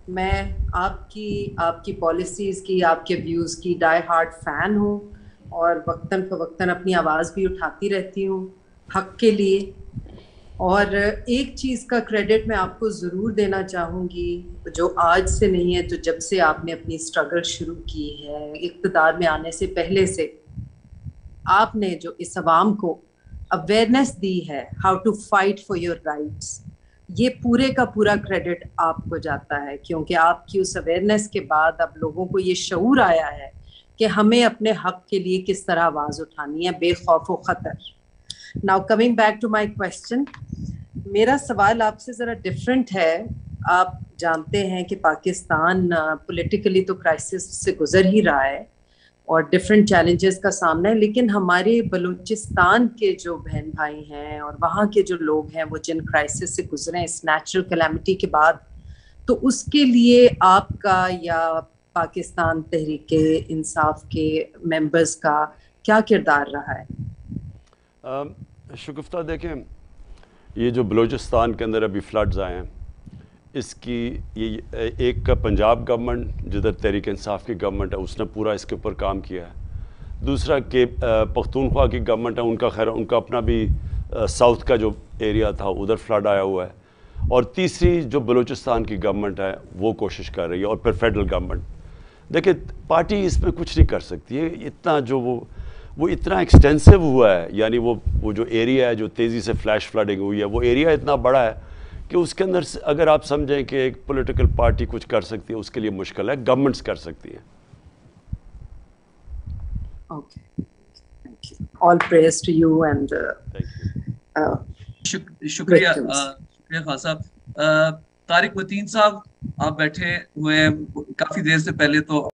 میں آپ کی پالیسیز کی، آپ کے ویوز کی ڈائی ہارڈ فین ہوں، اور وقتاً فوقتاً اپنی آواز بھی اٹھاتی رہتی ہوں حق کے لیے۔ اور ایک چیز کا کریڈٹ میں آپ کو ضرور دینا چاہوں گی، جو آج سے نہیں ہے، تو جب سے آپ نے اپنی اسٹرگل شروع کی ہے اقتدار میں آنے سے پہلے سے، آپ نے جو اس عوام کو اویئرنیس دی ہے how to fight for your rights, یہ پورے کا پورا کریڈٹ آپ کو جاتا ہے، کیونکہ آپ کی اس اویئرنیس کے بعد اب لوگوں کو یہ شعور آیا ہے کہ ہمیں اپنے حق کے لیے کس طرح آواز اٹھانی ہے بے خوف و خطر۔ Now coming back to my question, میرا سوال آپ سے ذرا ڈفرینٹ ہے۔ آپ جانتے ہیں کہ پاکستان پولیٹیکلی تو کرائسس سے گزر ہی رہا ہے اور ڈفرینٹ چیلنجز کا سامنا ہے، لیکن ہمارے بلوچستان کے جو بہن بھائی ہیں اور وہاں کے جو لوگ ہیں وہ جن کرائسس سے گزرے اس نیچرل کلیمٹی کے بعد، تو اس کے لیے آپ کا یا پاکستان تحریک انصاف کے ممبرز کا کیا کردار رہا ہے؟ شگفتہ دیکھیں، یہ جو بلوچستان کے اندر ابھی فلڈز آئے ہیں، اس کی یہ ایک کا پنجاب گورنمنٹ جدھر تحریک انصاف کی گورنمنٹ ہے اس نے پورا اس کے اوپر کام کیا ہے۔ دوسرا کہ پختونخوا کی گورنمنٹ ہے، ان کا خیر ان کا اپنا بھی ساؤتھ کا جو ایریا تھا ادھر فلڈ آیا ہوا ہے۔ اور تیسری جو بلوچستان کی گورنمنٹ ہے وہ کوشش کر رہی ہے، اور پھر فیڈرل گورنمنٹ۔ دیکھیں پارٹی اس میں کچھ نہیں کر سکتی ہے، اتنا جو وہ اتنا ایکسٹینسو ہوا ہے، یعنی وہ جو ایریا ہے جو تیزی سے فلیش فلڈنگ ہوئی ہے، وہ ایریا اتنا بڑا ہے کہ اس کے اندر اگر آپ سمجھیں کہ ایک پولیٹیکل پارٹی کچھ کر سکتی ہے اس کے لیے مشکل ہے، گورنمنٹس کر سکتی ہیں۔ Okay, thank you, all praise to you and شکریہ شکریہ خان صاحب۔ طارق متین صاحب، آپ بیٹھے ہوئے ہیں کافی دیر سے، پہلے تو